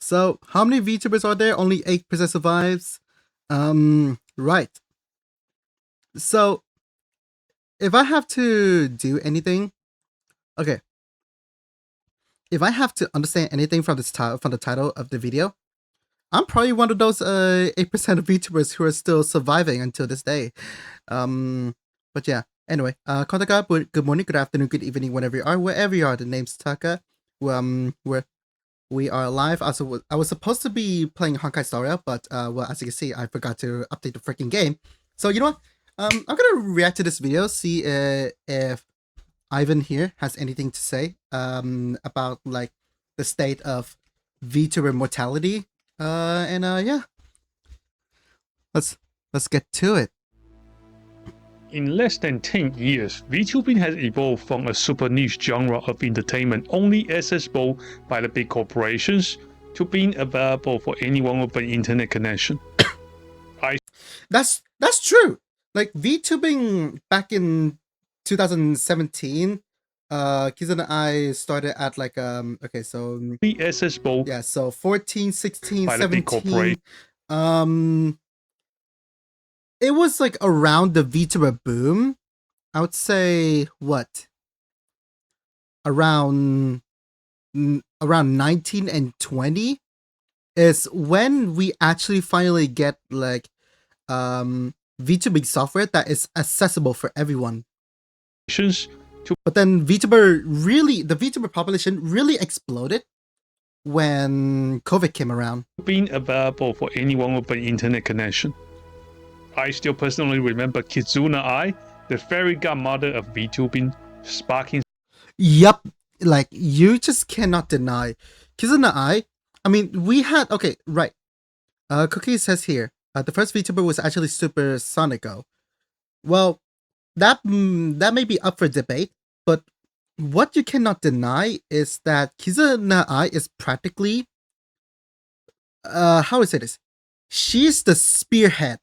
So, how many VTubers are there? Only 8% survives. Right. So, if I have to do anything, okay. If I have to understand anything from this from the title of the video, I'm probably one of those 8% of VTubers who are still surviving until this day. But yeah. Anyway, Kotaka, good morning, good afternoon, good evening, whenever you are, wherever you are. The name's Taka. We are live. Also, I was supposed to be playing Honkai Star Rail, but well, as you can see, I forgot to update the freaking game. So you know what? I'm gonna react to this video, see if Ivan here has anything to say about like the state of VTuber mortality. Yeah, let's get to it. In less than 10 years, VTubing has evolved from a super niche genre of entertainment only accessible by the big corporations to being available for anyone with an internet connection. That's true. Like VTubing back in 2017, Kiz and I started at like okay, so accessible, yeah, so 14, 16, by the big 17. It was like around the VTuber boom. I would say what? Around 19 and 20 is when we actually finally get like VTubing software that is accessible for everyone. But then the VTuber population really exploded when COVID came around. Being available for anyone with an internet connection. I still personally remember Kizuna Ai, the fairy godmother of VTubing, sparking. Yup, like you just cannot deny Kizuna Ai. I mean, we had okay, right. Cookie says here, the first VTuber was actually Super Sonico. Well, that may be up for debate, but what you cannot deny is that Kizuna Ai is practically how to say this? She's the spearhead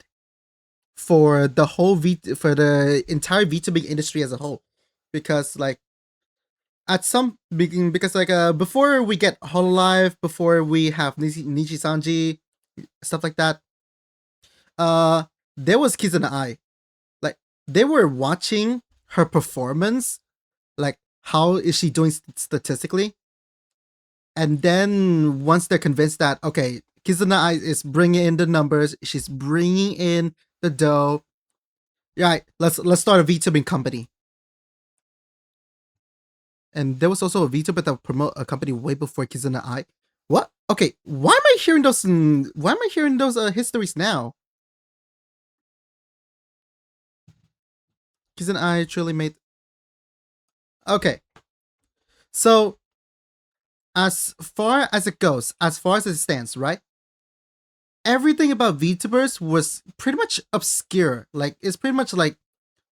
for the whole for the entire VTubing industry as a whole, because like at some beginning, because like before we get Hololive, before we have Nishi Sanji, stuff like that, there was Kizuna Ai. Like they were watching her performance, like how is she doing statistically, and then once they're convinced that okay, Kizuna Ai is bringing in the numbers, she's bringing in the dough. Right, let's start a VTubing company. And there was also a VTuber that would promote a company way before Kizuna Ai. What? Okay, why am I hearing those? Why am I hearing those histories now? Kizuna Ai truly made. Okay, so as far as it goes, as far as it stands, right? Everything about VTubers was pretty much obscure. Like it's pretty much like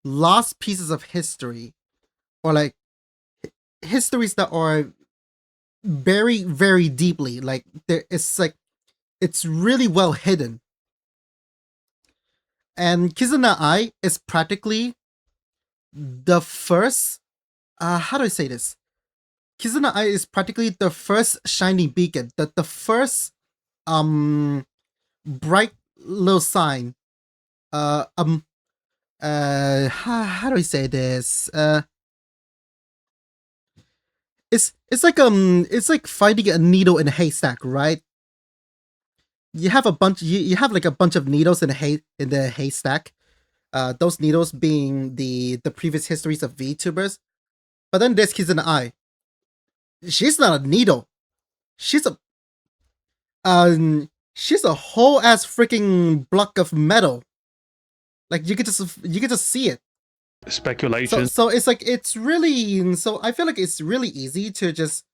lost pieces of history, or like histories that are very, very deeply. Like there, it's like it's really well hidden. And Kizuna Ai is practically the first. How do I say this? Kizuna Ai is practically the first shining beacon, the first bright little sign. How do I say this? It's like finding a needle in a haystack, right? You have a bunch. You have like a bunch of needles in the haystack. Those needles being the previous histories of VTubers. But then there's Kizuna Ai. She's not a needle. She's a whole ass freaking block of metal. Like you could just see it. Speculation. So it's like it's really, so I feel like it's really easy to just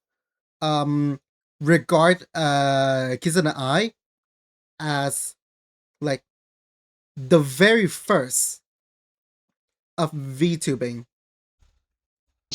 regard Kizuna Ai as like the very first of VTubing.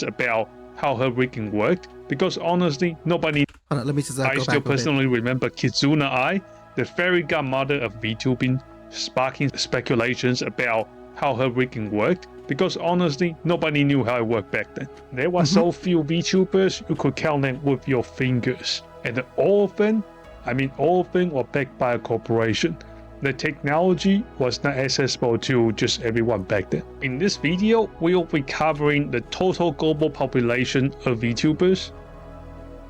About how her rigging worked, because honestly, nobody. Hold on, let me just I still personally remember Kizuna Ai, the fairy godmother of VTubing, sparking speculations about how her rigging worked, because honestly, nobody knew how it worked back then. There were so few VTubers you could count them with your fingers, and all of them I mean, all of them were backed by a corporation. The technology was not accessible to just everyone back then. In this video, we will be covering the total global population of VTubers.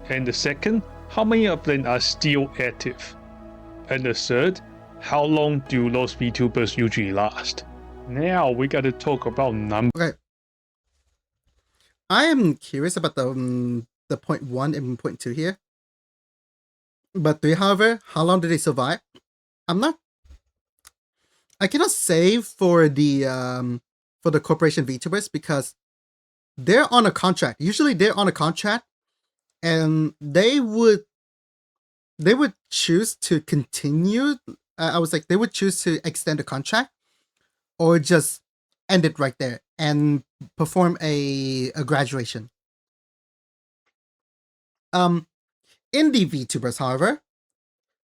And the second, how many of them are still active? And the third, how long do those VTubers usually last? Now we got to talk about numbers. Okay. I am curious about the point 1 and point 2 here. But 3, however, how long did they survive? I cannot say for the corporation VTubers because they're on a contract. Usually they're on a contract and they would choose to continue. They would choose to extend the contract or just end it right there and perform a graduation. Indie VTubers, however,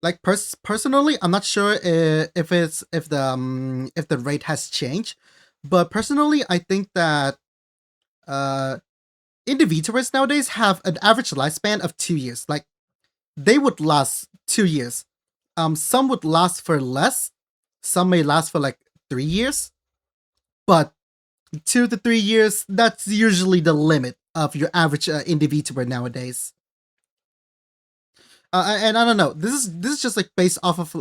like personally, I'm not sure if the rate has changed, but personally, I think that indie VTubers nowadays have an average lifespan of 2 years. Like they would last 2 years. Some would last for less. Some may last for like 3 years, but 2 to 3 years, that's usually the limit of your average indie VTuber nowadays. And I don't know. This is just like based off of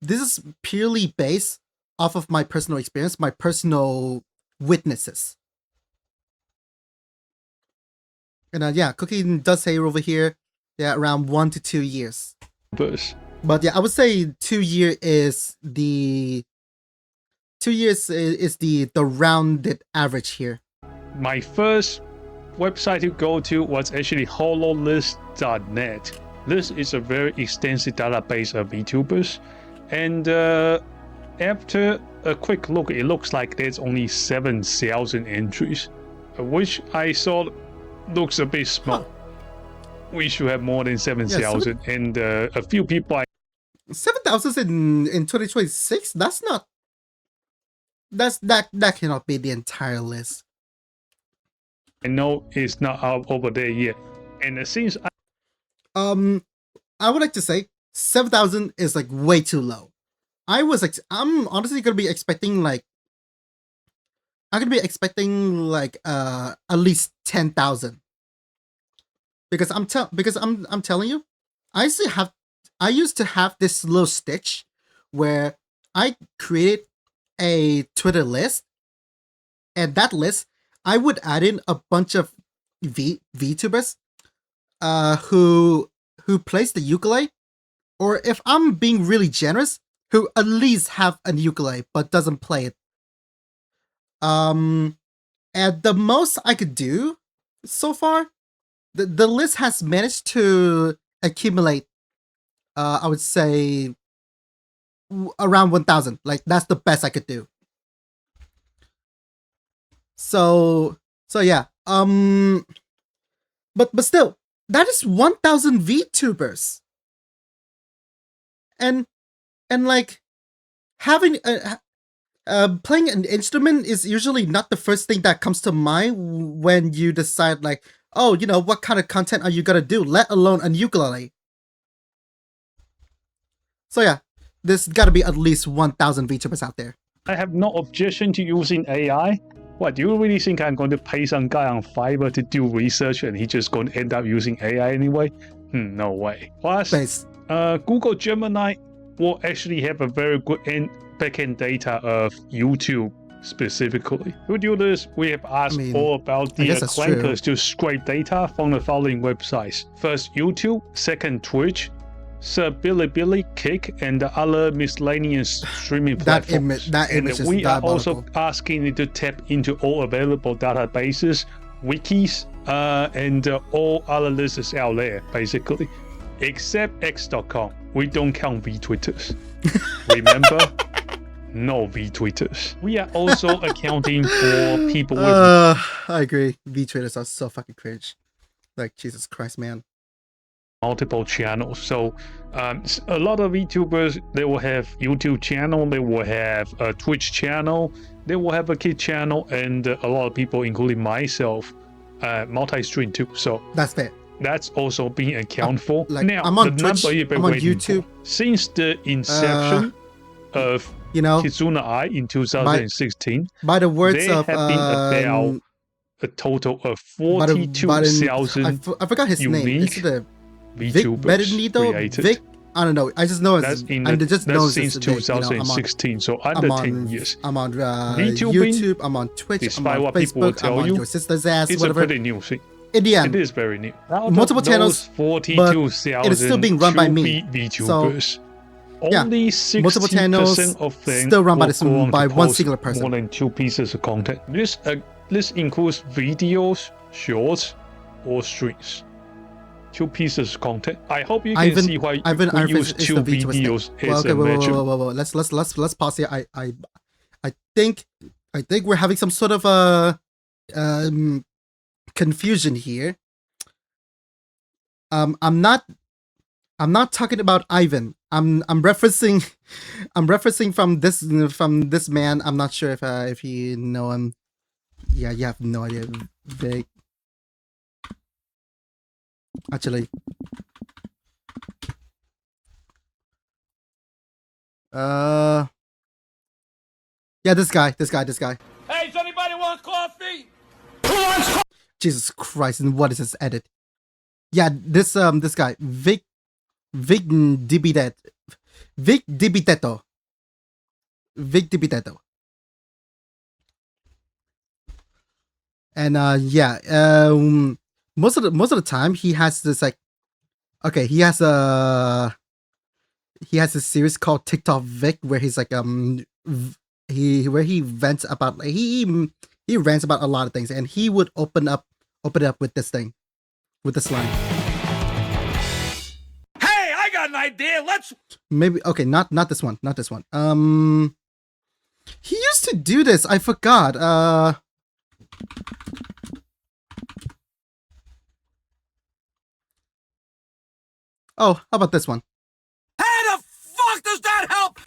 this is purely based off of my personal experience, my personal witnesses. And yeah, Cookie does say over here, yeah, around 1 to 2 years. But yeah, I would say 2 years is the rounded average here. My first website to go to was actually hololist.net. This is a very extensive database of VTubers, and after a quick look, it looks like there's only 7,000 entries, which I thought looks a bit small. Huh. We should have more than 7,000, yeah, and a few people. 7,000 in 2026? That cannot be the entire list. I know it's not up over there yet, and it seems I would like to say 7,000 is like way too low. I'm honestly gonna be expecting like at least 10,000 because I'm telling you, I used to have this little stitch where I created a Twitter list, and that list I would add in a bunch of VTubers who plays the ukulele, or if I'm being really generous, who at least have a ukulele but doesn't play it. And the most I could do so far, the list has managed to accumulate, I would say, around 1,000. Like that's the best I could do. So yeah. But still, that is 1,000 VTubers. And like having playing an instrument is usually not the first thing that comes to mind when you decide like, oh, you know, what kind of content are you gonna do, let alone a ukulele. So yeah, there's gotta be at least 1,000 VTubers out there. I have no objection to using AI. What, do you really think I'm going to pay some guy on Fiverr to do research and he's just going to end up using AI anyway? No way. Plus, Google Gemini will actually have a very good backend data of YouTube specifically. To do this, we have asked all about the clankers to scrape data from the following websites. First, YouTube. Second, Twitch. Third, Bilibili, Kick, and the other miscellaneous streaming platforms. That image is we are diabolical. also asking it to tap into all available databases, wikis, and all other lists out there, basically. Except X.com. We don't count VTwitters. Remember? No VTwitters. We are also accounting for people with... I agree. VTwitters are so fucking cringe. Like, Jesus Christ, man. Multiple channels. So a lot of VTubers, they will have YouTube channel, they will have a Twitch channel, they will have a Kick channel, and a lot of people, including myself, multi-stream too. So that's fair. That's also being accounted for. Like, Now, I'm on the Twitch, number you've been I'm on waiting YouTube. for. Since the inception of You know, Kizuna Eye in 2016, by the words there of have been about a total of I 42,000 forgot his name. Is unique it a Vic VTubers Benedito? created. Vic? I don't know. I just know That's since since 2016, so under I'm on 10 years. I'm on VTubing, YouTube. I'm on Twitch. despite I'm on what people will Facebook. tell I'm on you, your sister's ass. it's Whatever. a pretty new thing. In the end, It is very new. Multiple channels, but it is still being run by me. VTubers. Yeah, Only 60% of them still run by one singular person. More than 2 pieces of content. This includes videos, shorts, or streams. 2 pieces of content. I hope you can see why Ivan we Ironfist use is 2 the VTuber videos thing. as a measurement. Whoa. Let's pause here. I think we're having some sort of confusion here. I'm not talking about Ivan. I'm referencing from this man. I'm not sure if you know him. Yeah, you have no idea. Vic. Actually, yeah, this guy. Hey, does anybody want coffee? Jesus Christ! And what is this edit? Yeah, this guy, Vic Dibiteto. And most of the time he has this like, okay, he has a series called TikTok Vic where he's like he vents about he rants about a lot of things, and he would open up with this thing, with this line. Hey, I got an idea. Let's Maybe okay, not this one. He used to do this. I forgot. Oh, how about this one? How the fuck does that help?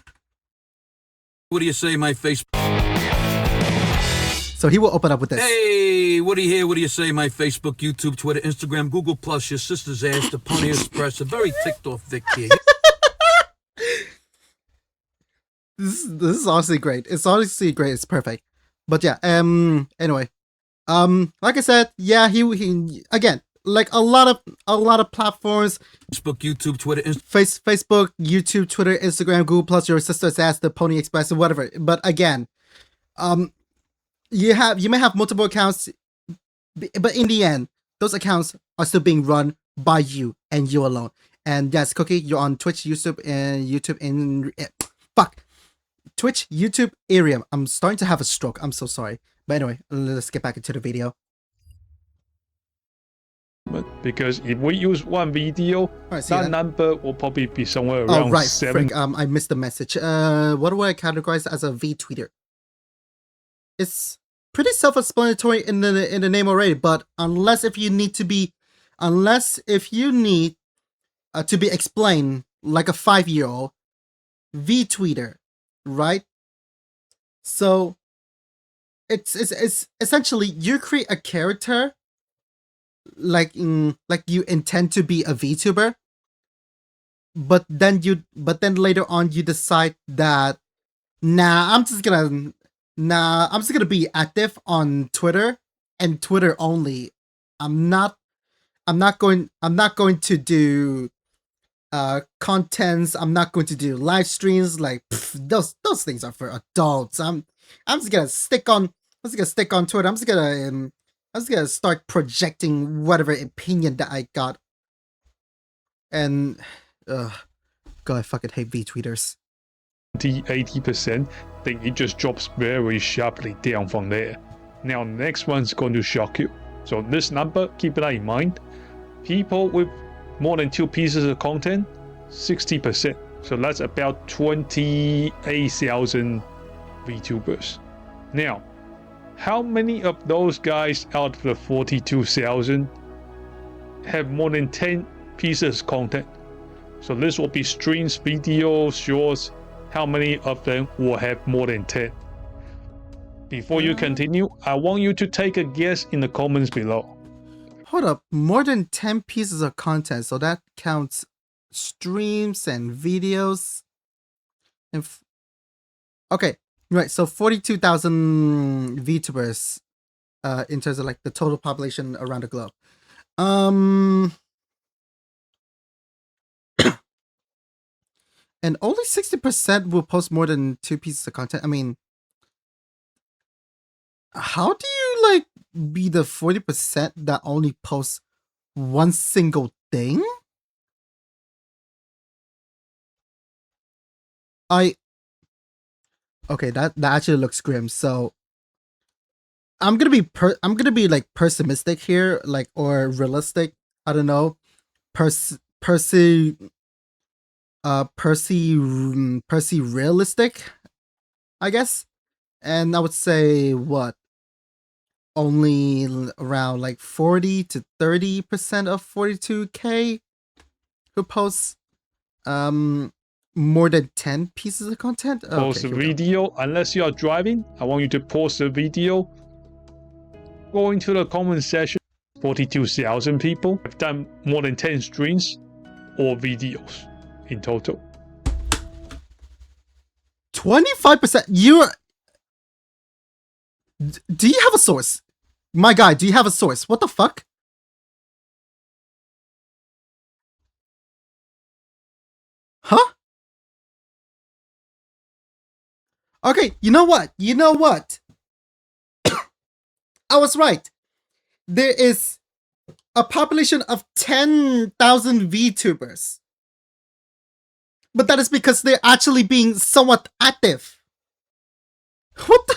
What do you say, my face? So he will open up with this. Hey, what do you hear? What do you say, my Facebook, YouTube, Twitter, Instagram, Google Plus, your sister's ass, the Pony Express, a very ticked off Vic here. This is honestly great. It's honestly great. It's perfect. But yeah, anyway, like I said, yeah, he again, like a lot of platforms. Facebook, YouTube, Twitter, Facebook, YouTube, Twitter, Instagram, Google Plus, your sister's ass, the Pony Express, or whatever. But again, you may have multiple accounts, but in the end, those accounts are still being run by you and you alone. And yes, Cookie, you're on Twitch, YouTube, Twitch, YouTube, area. I'm starting to have a stroke. I'm so sorry. But anyway, let's get back into the video. Because if we use one video, that number will probably be somewhere around 7. Frick, I missed the message. What do I categorize as a V-tweeter? It's pretty self-explanatory in the name already, but unless if you need to be explained like a 5-year-old, V-tweeter, right? So it's essentially you create a character like you intend to be a VTuber, but then later on you decide that I'm just gonna be active on Twitter and Twitter only. I'm not going to do contents. I'm not going to do live streams. Like those things are for adults. I'm just gonna stick on Twitter. I'm just gonna start projecting whatever opinion that I got. And God, I fucking hate V-tweeters. 80%, then it just drops very sharply down from there. Now, next one's going to shock you. So this number, keep that in mind. People with more than 2 pieces of content, 60%. So that's about 28,000 VTubers. Now, how many of those guys out of the 42,000 have more than 10 pieces of content? So this will be streams, videos, shorts. How many of them will have more than 10? Before you continue, I want you to take a guess in the comments below. Hold up, more than 10 pieces of content, so that counts streams and videos. And okay, right, so 42,000 VTubers in terms of like the total population around the globe. And only 60% will post more than 2 pieces of content. I mean, how do you like be the 40% that only posts one single thing? Okay, that actually looks grim. So I'm gonna be like pessimistic here, like, or realistic. I don't know. Percy realistic, I guess. And I would say what? Only around like 40 to 30% of 42K who posts more than 10 pieces of content. Post a video. Unless you are driving, I want you to post a video. Go into the comment section. 42,000 people have done more than 10 streams or videos in total. 25%. Do you have a source? My guy, do you have a source? What the fuck? Huh? Okay, you know what? I was right. There is a population of 10,000 VTubers. But that is because they're actually being somewhat active. What the?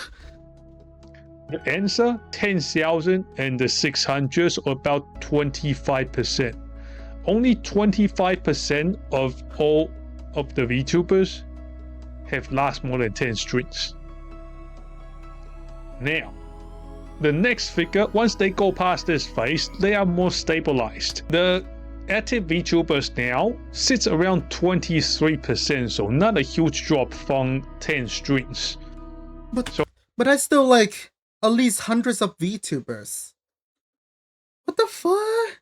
The answer, 10,000 and the 600s, or about 25%. Only 25% of all of the VTubers have last more than 10 streams. Now, the next figure, once they go past this phase, they are more stabilized. The active VTubers now sits around 23%, so not a huge drop from 10 streams. But I still like at least hundreds of VTubers. What the fuck?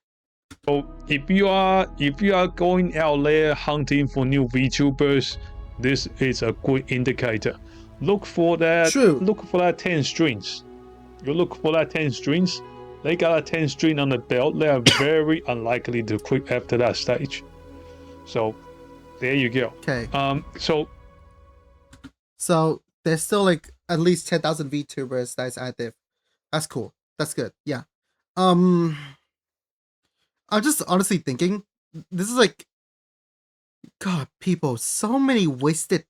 So if you are going out there hunting for new VTubers, this is a good indicator. Look for that. True. Look for that 10 streams. You look for that 10 streams. They got a 10 string on the belt. They are very unlikely to quit after that stage. So there you go. Okay. So there's still like at least 10,000 VTubers that's active. That's cool. That's good. Yeah. I'm just honestly thinking, this is like, God, people, so many wasted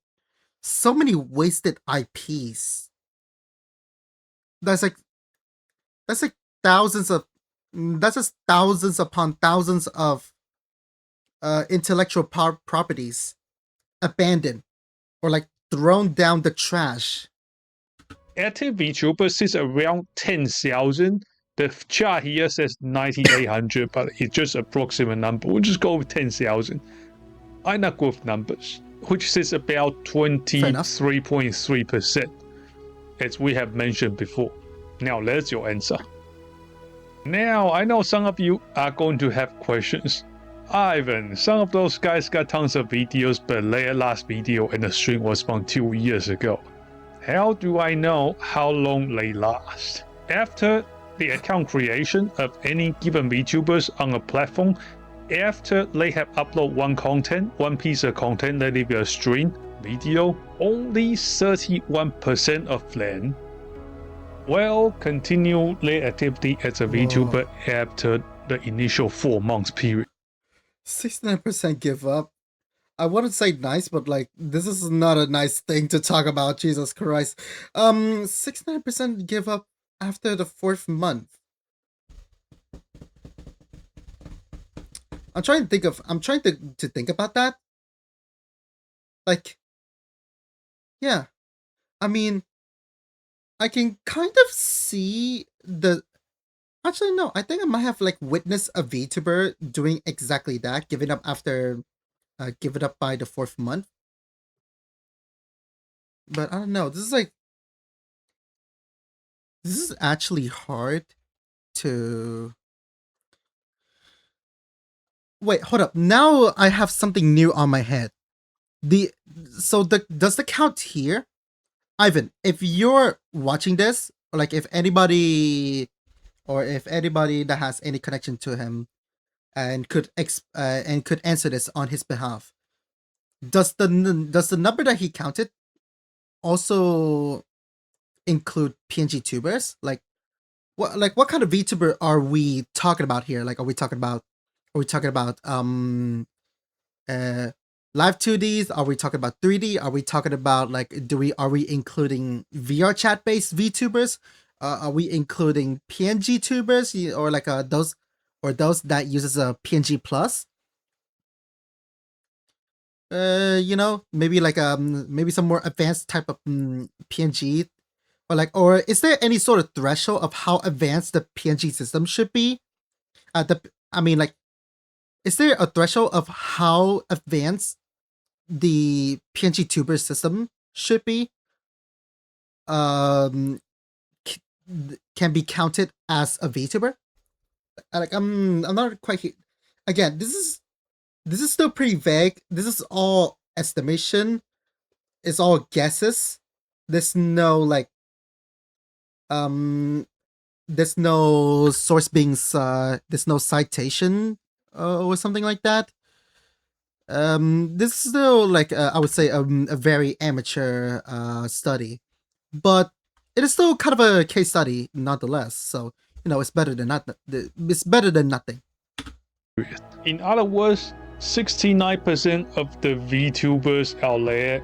IPs. That's like thousands of, that's just thousands upon thousands of intellectual properties abandoned or like thrown down the trash. active VTubers is around 10,000. The chart here says 9,800, but it's just approximate number. We'll just go with 10,000. I'm not good with numbers, which is about 23.3%, as we have mentioned before. Now, there's your answer. Now, I know some of you are going to have questions. Ivan, some of those guys got tons of videos, but their last video and the stream was from 2 years ago. How do I know how long they last? After the account creation of any given VTubers on a platform, after they have uploaded one piece of content, let it be a stream, video, only 31% of them will continue their activity as a VTuber after the initial 4 months period. 69% give up. I wouldn't say nice, but like, this is not a nice thing to talk about, Jesus Christ. 69% give up after the 4th month. I'm trying to think about that. Like, yeah. I mean, I can kind of see the... Actually, no. I think I might have like witnessed a VTuber doing exactly that, giving up after... give it up by the 4th month. But I don't know. This is actually hard to Wait, hold up. Now I have something new on my head. Does the count here, Ivan? If you're watching this, or like if anybody that has any connection to him and could answer this on his behalf, does the number that he counted also include PNG tubers? Like what kind of VTuber are we talking about here? Like, are we talking about live 2Ds? Are we talking about 3D? Are we talking about like are we including VR chat based VTubers? Are we including PNG tubers or like those that uses a PNG plus? Maybe like maybe some more advanced type of PNG, or is there any sort of threshold of how advanced the PNG system should be? Is there a threshold of how advanced the PNG tuber system should be? Um, can be counted as a VTuber? Like I'm not quite. Again, this is still pretty vague. This is all estimation. It's all guesses. There's no like there's no source being there's no citation or something like that. This is still like I would say a very amateur study, but it is still kind of a case study nonetheless. So it's better than it's better than nothing. In other words, 69% of the VTubers out there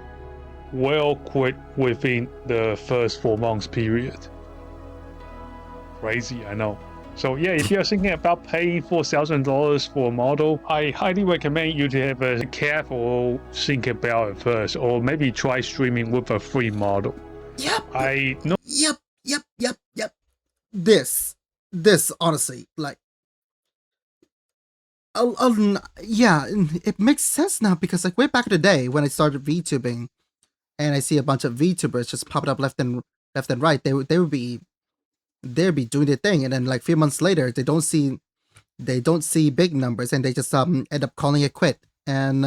will quit within the first 4 months period. Crazy, I know. So yeah, if you're thinking about paying $4,000 for a model, I highly recommend you to have a careful think about it first, or maybe try streaming with a free model. Yep. I know. Yep. This honestly, like, yeah, it makes sense now because like way back in the day when I started VTubing, and I see a bunch of VTubers just popping up left and right, they'd be doing their thing, and then like a few months later they don't see big numbers, and they just end up calling it quit. And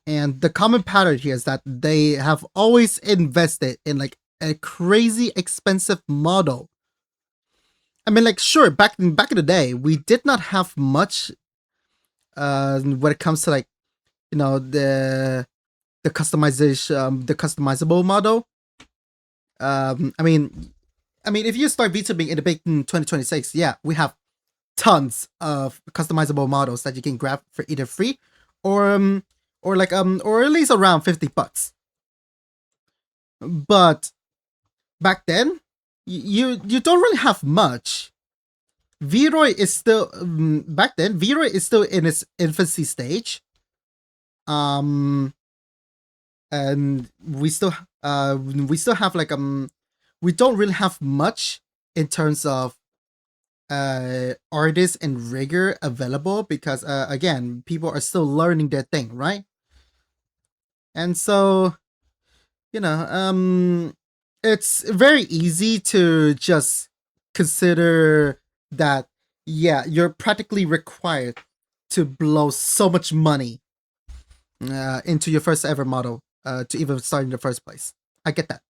the common pattern here is that they have always invested in like a crazy expensive model. I mean, like, sure, back in the day we did not have much when it comes to like the customization, the customizable model. I mean, if you start VTubing in the big 2026, yeah, we have tons of customizable models that you can grab for either free or at least around $50. But back then, you don't really have much. VRoid is still back then. VRoid is still in its infancy stage. And we still have like we don't really have much in terms of artists and rigor available because again, people are still learning their thing, right? And so it's very easy to just consider that, yeah, you're practically required to blow so much money into your first ever model to even start in the first place. I get that.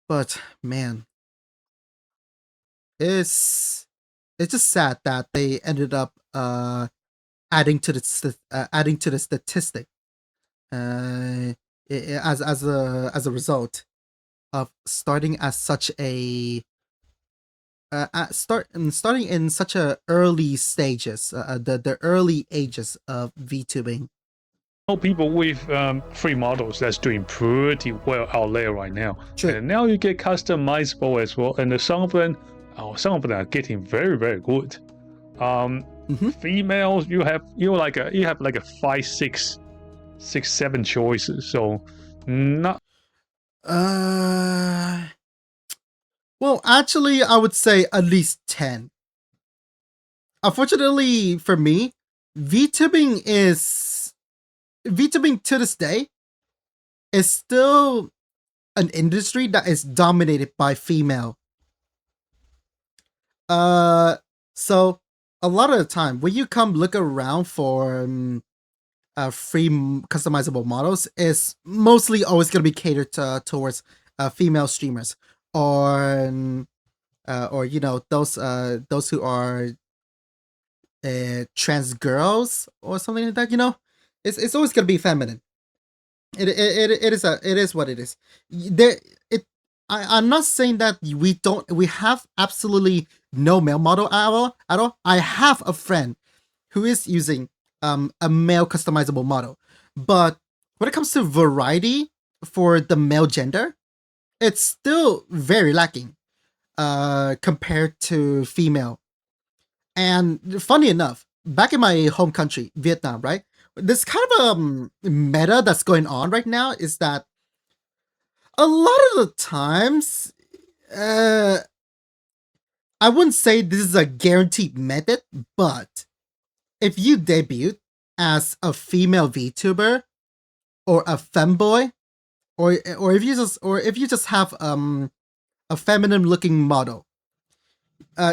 But man, it's just sad that they ended up adding to the statistic as a result of starting as such a starting in such a early stages, the early ages of VTubing. People with free models that's doing pretty well out there right now. True. And now you get customizable as well, and some of them are getting very, very good. Females, you have like a 5, 6, 7 choices. So not. Well, actually, I would say at least 10. Unfortunately for me, VTubing to this day is still an industry that is dominated by female. So a lot of the time when you come look around for free customizable models, is mostly always going to be catered towards female streamers or those who are trans girls or something like that. It's always going to be feminine. It is what it is. I'm not saying that we have absolutely no male model at all. I have a friend who is using a male customizable model, but when it comes to variety for the male gender, it's still very lacking compared to female. And funny enough, back in my home country, Vietnam, right? This kind of meta that's going on right now is that a lot of the times, I wouldn't say this is a guaranteed method, but if you debut as a female VTuber or a femboy, or if you just have a feminine looking model,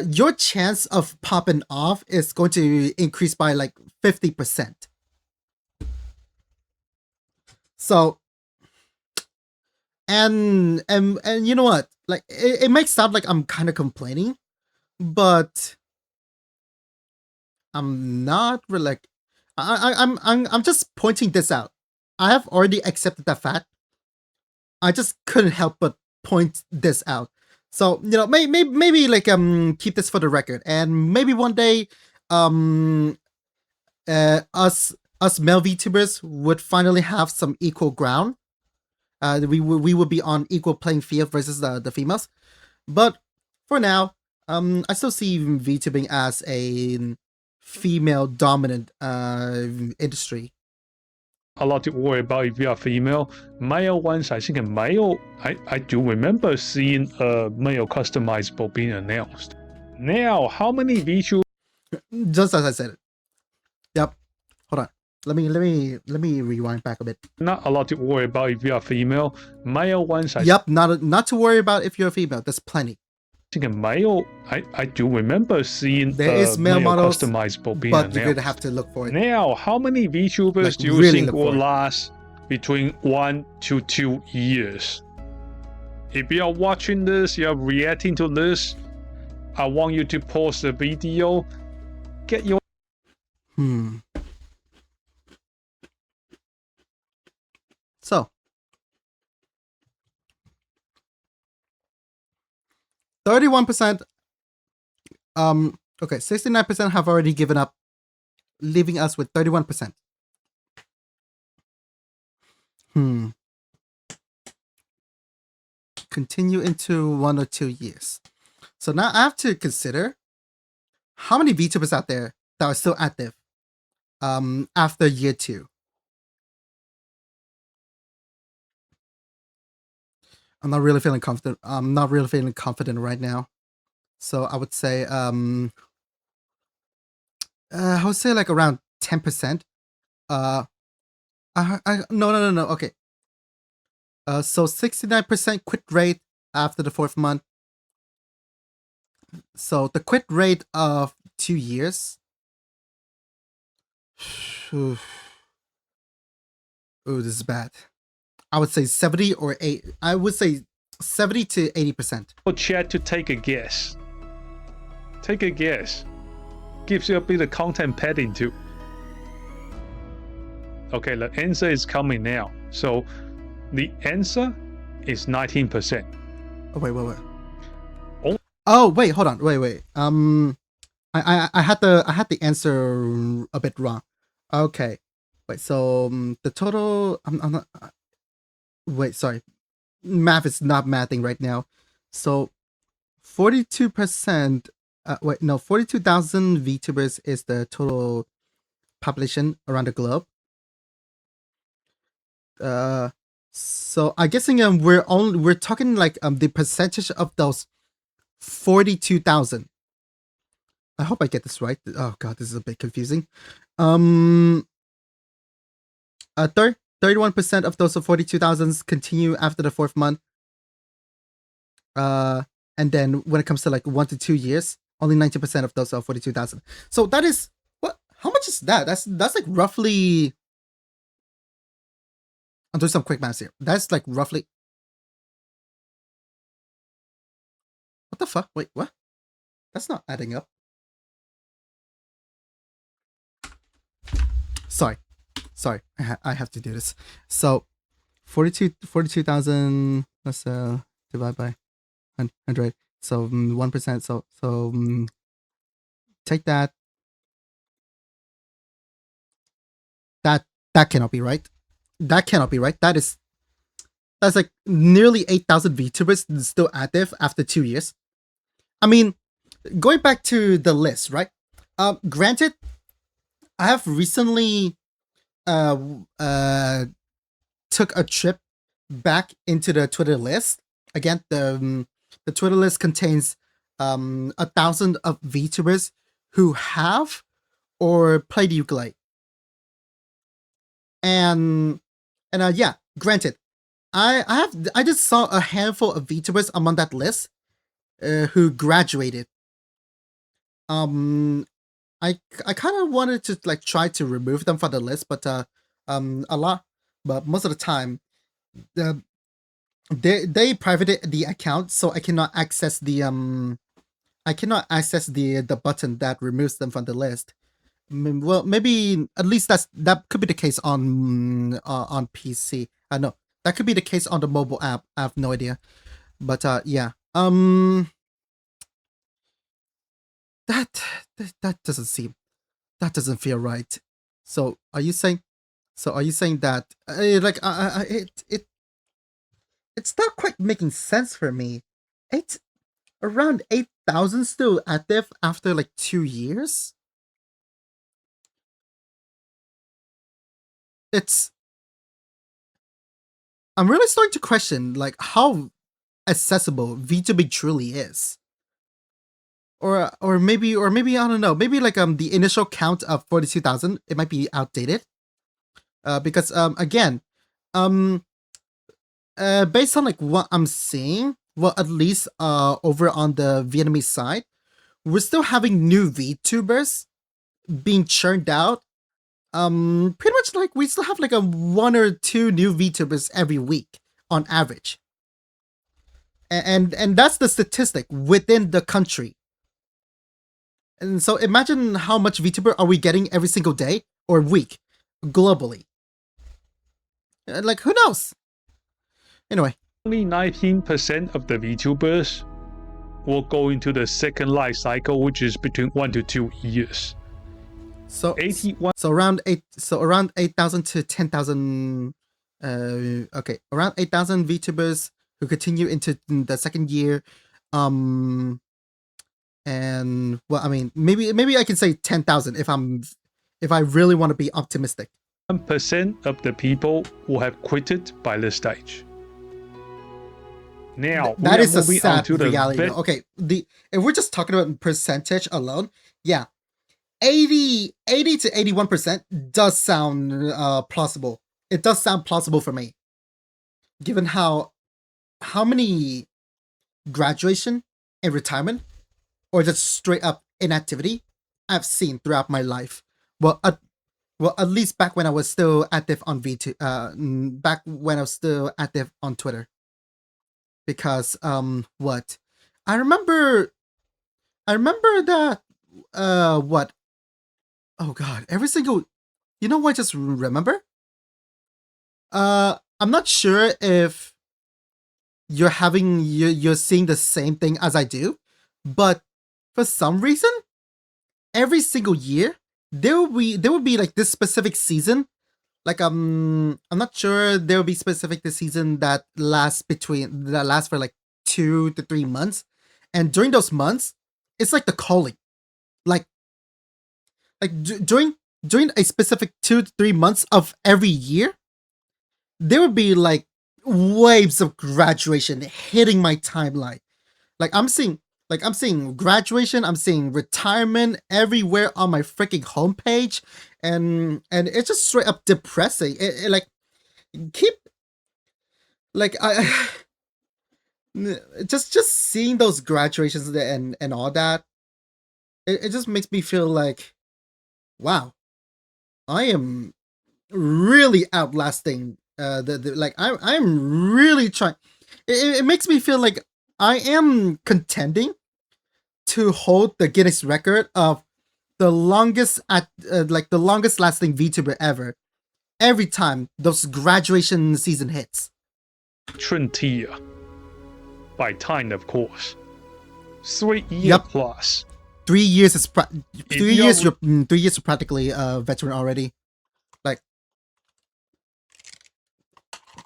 your chance of popping off is going to increase by like 50%. So, and you know what? Like it might sound like I'm kind of complaining, but I'm not really like I'm just pointing this out. I have already accepted that fact. I just couldn't help but point this out. So maybe like keep this for the record, and maybe one day us male VTubers would finally have some equal ground. We would be on equal playing field versus the females. But for now, I still see VTubing as a female dominant industry. A lot to worry about if you are female. Male ones, I think a male, I do remember seeing a male customizable being announced. Now, how many VTubers? Just as I said it. Yep. Hold on. Let me rewind back a bit. Not a lot to worry about if you are female. Male ones, Yep. Not to worry about if you're a female. There's plenty. I think a male, I do remember seeing there is male models, customizable being but announced. you're going to have to look for it. Now, how many VTubers Like, do you really think look will for it. last between 1 to 2 years? If you are watching this, you are reacting to this, I want you to pause the video, get your So 31%, okay, 69% have already given up, leaving us with 31%. Continue into 1 or 2 years. So now I have to consider how many VTubers out there that are still active after year 2. I'm not really feeling confident. I'm not really feeling confident right now. So I would say I would say like around 10%. No. Okay. So 69% quit rate after the 4th month. So the quit rate of 2 years. Oh, this is bad. I would say 70 or 8. I would say 70 to 80%. chat to take a guess. Take a guess. Gives you a bit of content padding too. Okay, the answer is coming now. So the answer is 19%. Oh, wait. Oh, wait, hold on. Wait. I had the answer a bit wrong. Okay. Wait, so the total I'm not wait, sorry. Math is not mathing right now. So 42%, 42,000 VTubers is the total population around the globe. So I'm guessing we're talking like the percentage of those 42,000. I hope I get this right. Oh god, this is a bit confusing. 31% of those 42,000 continue after the 4th month. And then when it comes to like 1 to 2 years, Only 90% of those are 42,000. So that is what? How much is that? That's like roughly. I'll do some quick math here. That's like roughly. What the fuck? Wait, what? That's not adding up. Sorry, I have to do this. So 42,000. Let's divide by 100. So 1%. So take that. That cannot be right. That cannot be right. That's like nearly 8,000 VTubers still active after 2 years. I mean, going back to the list, right? Granted, I have recently took a trip back into the Twitter list. Again, the Twitter list contains 1,000 of VTubers who have or played ukulele. And yeah, granted, I just saw a handful of VTubers among that list who graduated. I kind of wanted to like try to remove them from the list, but most of the time, they privated the account, so I cannot access the the button that removes them from the list. Well, maybe at least that could be the case on PC. No, that could be the case on the mobile app. I have no idea, but yeah. That doesn't feel right. So are you saying that it's not quite making sense for me. Around 8,000 still active after like 2 years? I'm really starting to question like how accessible VTubing truly is. Or maybe I don't know. Maybe like the initial count of 42,000, it might be outdated. Because again, based on like what I'm seeing, well, at least over on the Vietnamese side, we're still having new VTubers being churned out. Pretty much like we still have like a 1 or 2 new VTubers every week on average. And that's the statistic within the country. And so imagine how much VTuber are we getting every single day or week globally. Like, who knows? Anyway. Only 19% of the VTubers will go into the second life cycle, which is between 1 to 2 years. So 81. So around 8,000 to 10,000. Okay, around 8,000 VTubers who continue into the second year. And well, I mean, maybe I can say 10,000 if I really want to be optimistic. 1% of the people will have quitted by this stage. Now that is a sad reality. Okay, if we're just talking about percentage alone, yeah, 80 to 81% does sound plausible. It does sound plausible for me, given how many graduation and retirement, or just straight up inactivity, I've seen throughout my life. Well, at least back when I was still active on back when I was still active on Twitter. Because what? I remember that what? Oh god, every single, you know what I just remember? I'm not sure if you're seeing the same thing as I do, but for some reason, every single year there will be like this specific season. Like I'm not sure there will be specific this season that lasts for like 2 to 3 months, and during those months, it's like the calling, like during a specific 2 to 3 months of every year, there would be like waves of graduation hitting my timeline. Like I'm seeing graduation, I'm seeing retirement everywhere on my freaking homepage, and it's just straight up depressing. It like keep like I just seeing those graduations and all that. it just makes me feel like, wow, I am really outlasting the like I'm really trying. It makes me feel like I am contending to hold the Guinness record of the longest like the longest lasting VTuber ever. Every time those graduation season hits. 20 by time, of course. 3 years Yep. plus. 3 years is 3 years. you're- You're 3 years. You're practically a veteran already. Like,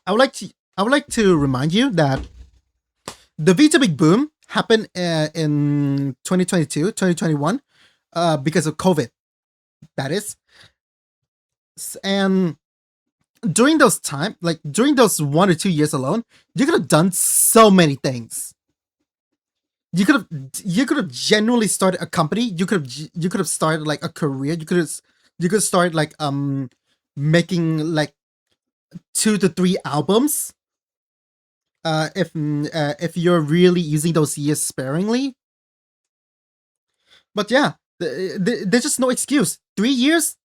I would like to remind you that the VTubing boom happened in 2022, 2021, because of COVID. That is, and during those time, like during those 1 or 2 years alone, you could have done so many things. You could have genuinely started a company. You could have started like a career. You could start like making like 2 to 3 albums. If you're really using those years sparingly. But yeah, there's just no excuse. 3 years.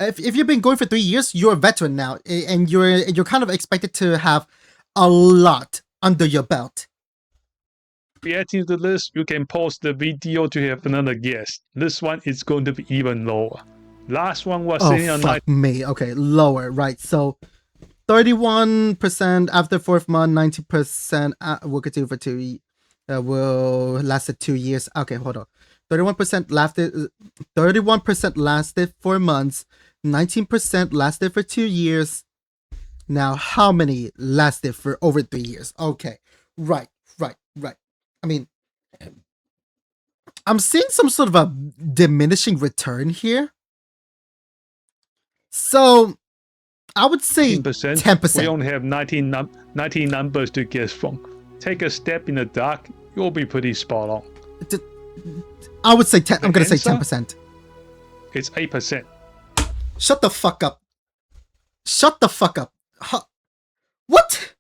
If you've been going for 3 years, you're a veteran now, and you're kind of expected to have a lot under your belt. Reacting to this, you can pause the video to have another guess. This one is going to be even lower. Last one was sitting Oh on fuck me. Okay, lower. Right. So 31% after 4th month, 90% will continue for 2 will lasted 2 years. Okay, hold on. 31% lasted 31% lasted 4 months, 19% lasted for 2 years. Now, how many lasted for over 3 years? Okay. Right. I mean, I'm seeing some sort of a diminishing return here. So, I would say 10%. 10%. We only have 19 numbers to guess from. Take a step in the dark, you'll be pretty spot on. I would say 10. The I'm going to say answer? 10%. It's 8%. Shut the fuck up. Shut the fuck up. What?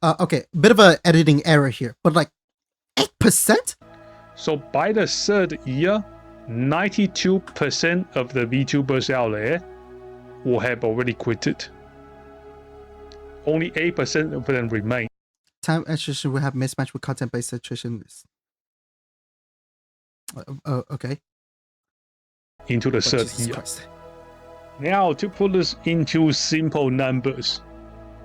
Okay, bit of a editing error here, but like 8%? So by the 3rd year, 92% of the VTubers out there will have already quitted. Only 8% of them remain. Time attrition will have mismatch with content-based attrition. Okay. Into the Oh, 3rd Jesus year. Christ. Now, to put this into simple numbers,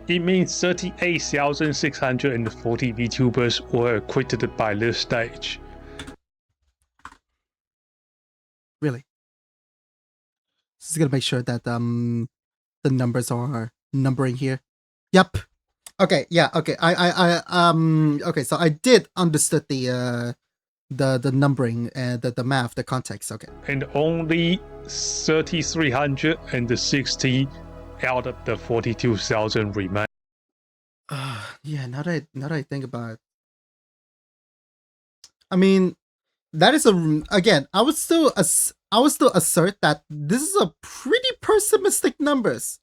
it means 38,640 VTubers were quitted by this stage. Really? Just gonna make sure that the numbers are numbering here. Yep. Okay. Yeah. Okay. Okay. So I did understood the numbering and the math, the context. Okay. And only 3,360 out of the 42,000 remain. Yeah. Now that I think about it, I mean, that is again. I would still assert that this is a pretty pessimistic numbers,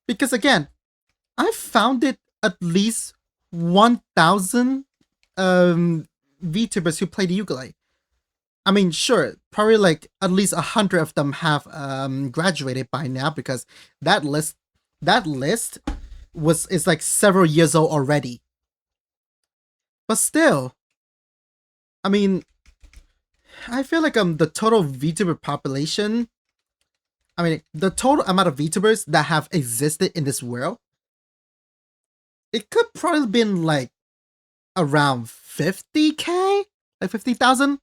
because again, I found it at least 1,000 VTubers who play the ukulele. I mean, sure, probably like at least 100 of them have graduated by now, because that list is like several years old already. But still, I mean, I feel like the total VTuber population, I mean, the total amount of VTubers that have existed in this world, it could probably been like around 50k, like 50,000.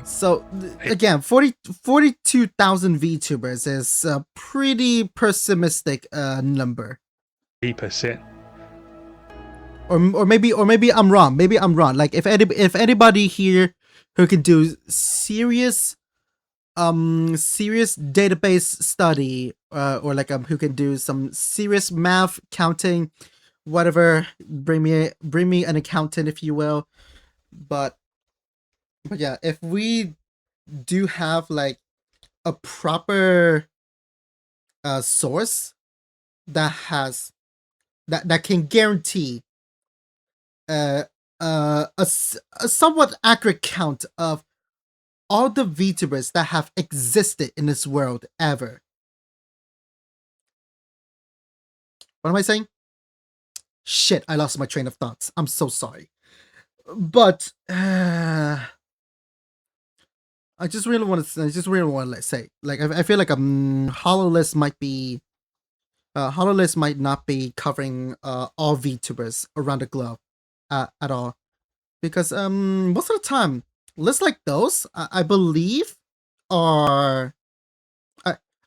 So again, 42,000 VTubers is a pretty pessimistic number. 8%. Or maybe I'm wrong. Maybe I'm wrong. Like if anybody here who can do serious database study, or like who can do some serious math, counting, whatever, bring me an accountant, if you will. But yeah, if we do have like a proper source that has that can guarantee a somewhat accurate count of all the VTubers that have existed in this world ever. What am I saying? Shit, I lost my train of thoughts. I'm so sorry. But I just really want to say, like, I feel like HoloList might be HoloList might not be covering all VTubers around the globe at all, because most of the time lists like those I believe are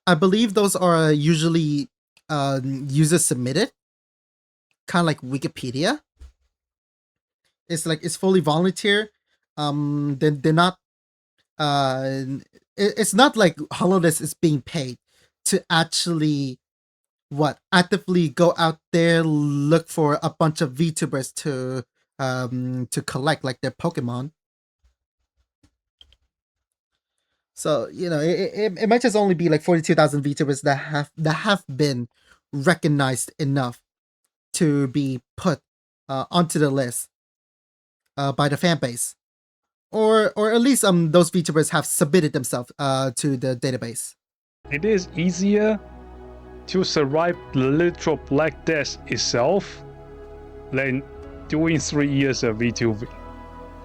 I believe those are usually user submitted, kind of like Wikipedia. It's fully volunteer. They're not. It's not like HoloList is being paid to actually actively go out there, look for a bunch of VTubers to collect like their Pokemon. So it might just only be like 42,000 VTubers that have been recognized enough to be put onto the list by the fan base, or at least those VTubers have submitted themselves to the database. It is easier to survive the literal Black Death itself than doing 3 years of VTubing.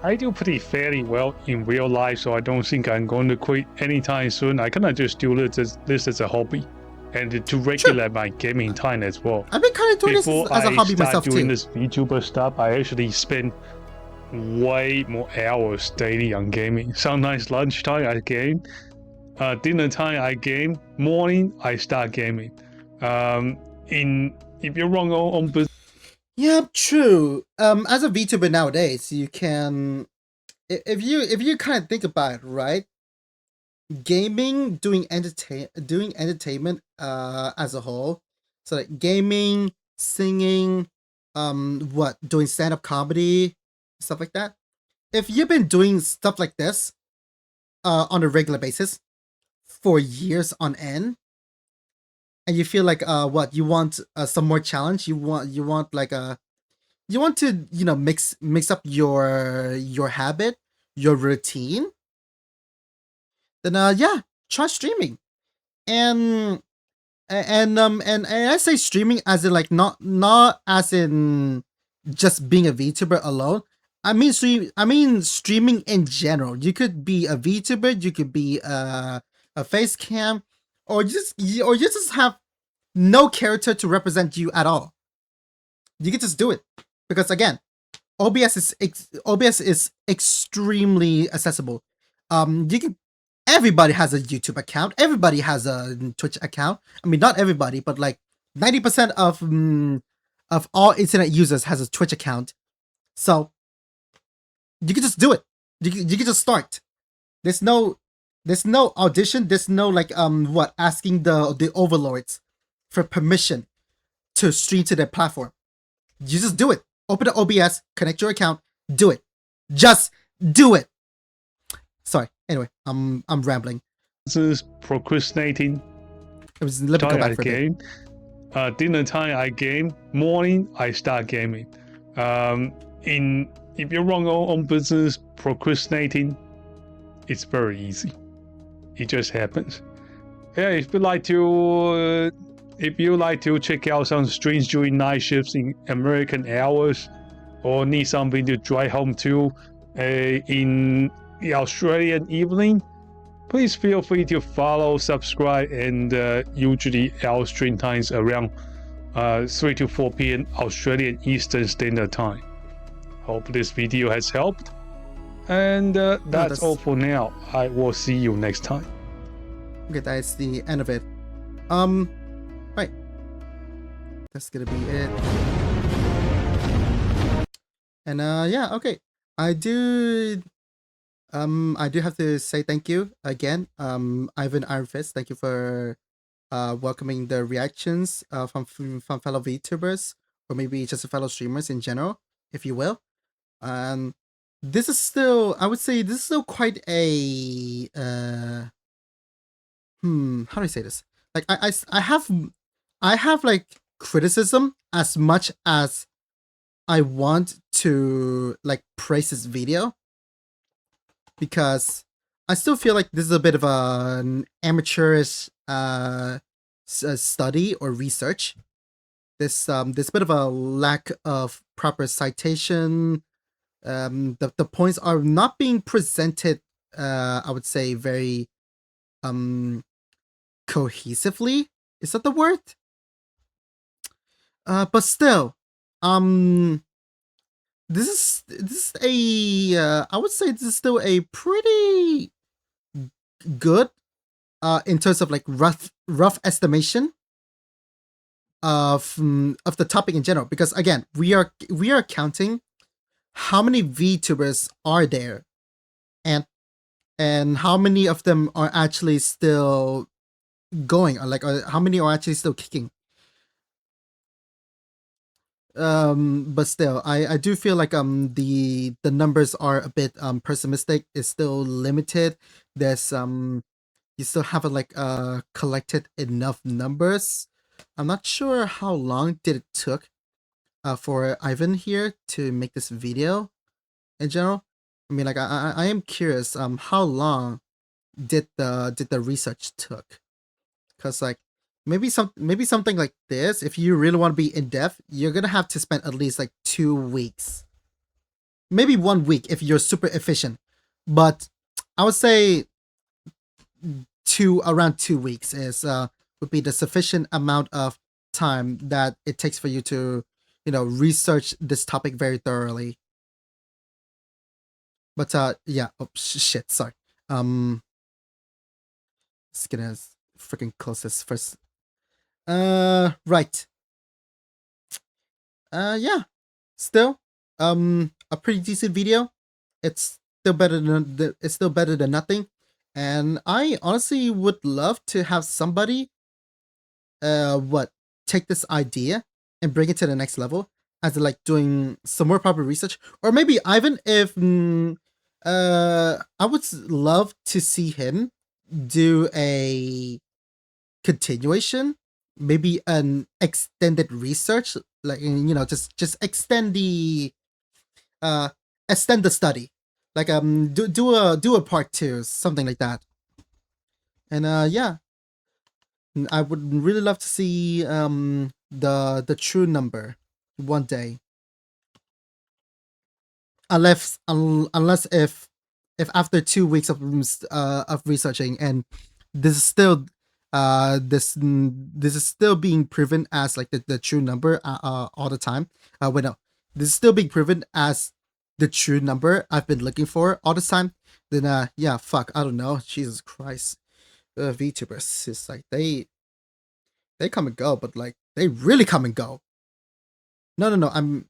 I do pretty fairly well in real life, so I don't think I'm going to quit anytime soon. I kind of just do this as a hobby and to regulate my gaming time as well. I've been kind of doing Before this as a hobby myself too. Doing too. this VTuber stuff, I actually spend way more hours daily on gaming. Sometimes lunchtime I game, dinner time I game, morning I start gaming. If you're wrong on business. Yeah, true. As a VTuber nowadays, you can, if you kind of think about it, right? Gaming, doing entertainment, as a whole. So like gaming, singing, doing stand-up comedy, stuff like that. If you've been doing stuff like this, on a regular basis for years on end, and you feel like you want some more challenge, you want like you want to mix up your habit, your routine, then yeah, try streaming. And I say streaming as in like not as in just being a VTuber alone. I mean streaming in general. You could be a VTuber, you could be a face cam, or you just have no character to represent you at all. You can just do it, because again, OBS is extremely accessible. You can Everybody has a YouTube account. Everybody has a Twitch account. I mean, not everybody, but like 90% of all internet users has a Twitch account. So you can just do it. You can just start. There's no audition. There's no like asking the overlords for permission to stream to their platform. You just do it. Open the OBS, connect your account, do it. Just do it. Sorry. Anyway, I'm rambling. Procrastinating. Let me go back for a game. Dinner time I game. Morning I start gaming. If you're wrong on business, procrastinating, it's very easy. It just happens. Yeah, if you like to check out some streams during night shifts in American hours, or need something to drive home to in the Australian evening, please feel free to follow, subscribe, and usually our stream times around 3 to 4 p.m. Australian Eastern Standard Time. Hope this video has helped, and that's all for now. I will see you next time. Okay, that's the end of it. Right. That's gonna be it. And yeah, okay. I do have to say thank you again, Ivan Ironfist. Thank you for welcoming the reactions from fellow VTubers, or maybe just fellow streamers in general, if you will. This is still, I would say, this is still quite a how do I say this? Like I have like criticism as much as I want to like praise this video because I still feel like this is a bit of an amateurish study or research. This bit of a lack of proper citation. The points are not being presented. I would say very cohesively. Is that the word? But still, this is a I would say this is still a pretty good in terms of like rough estimation of the topic in general, because again we are counting how many VTubers are there and how many of them are actually still going, or like how many are actually still kicking. But still, I do feel like the numbers are a bit pessimistic. It's still limited. There's you still haven't like collected enough numbers. I'm not sure how long did it took for Ivan here to make this video in general. I mean, like I am curious how long did the research took, because like maybe something like this, if you really want to be in depth, you're gonna have to spend at least like 2 weeks, maybe 1 week if you're super efficient, but I would say around 2 weeks is would be the sufficient amount of time that it takes for you to research this topic very thoroughly. But yeah, oh shit, sorry. Just gonna freaking close this first. Right. Yeah. Still, a pretty decent video. It's still better than nothing. And I honestly would love to have somebody, take this idea and bring it to the next level, as like doing some more proper research, or maybe Ivan, if I would love to see him do a continuation, maybe an extended research, like just extend the study, like do a part 2, something like that. And yeah, I would really love to see the true number one day, unless if after 2 weeks of researching, and this is still this is still being proven as like the true number all the time. Wait, no, this is still being proven as the true number I've been looking for all the time. Then yeah, fuck, I don't know. Jesus Christ, VTubers is like they come and go, but like they really come and go. No, I'm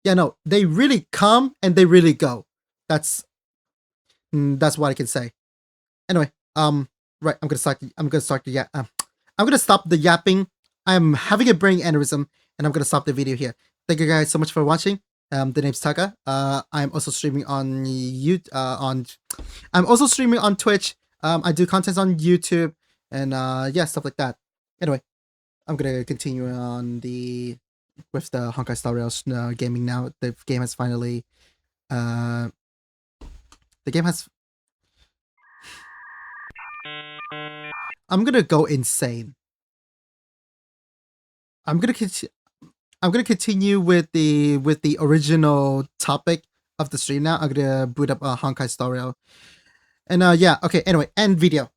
yeah, no, they really come and they really go. That's what I can say. Anyway, right, I'm gonna start the I'm gonna stop the yapping. I'm having a brain aneurysm, and I'm gonna stop the video here. Thank you guys so much for watching. The name's Taka. I'm also streaming on I'm also streaming on Twitch. I do content on YouTube, and yeah, stuff like that. Anyway, I'm gonna continue on with the Honkai Star Rail gaming now. The game has finally I'm gonna go insane. I'm gonna continue with the original topic of the stream now. I'm gonna boot up Honkai Star Rail. And yeah, okay, anyway, end video.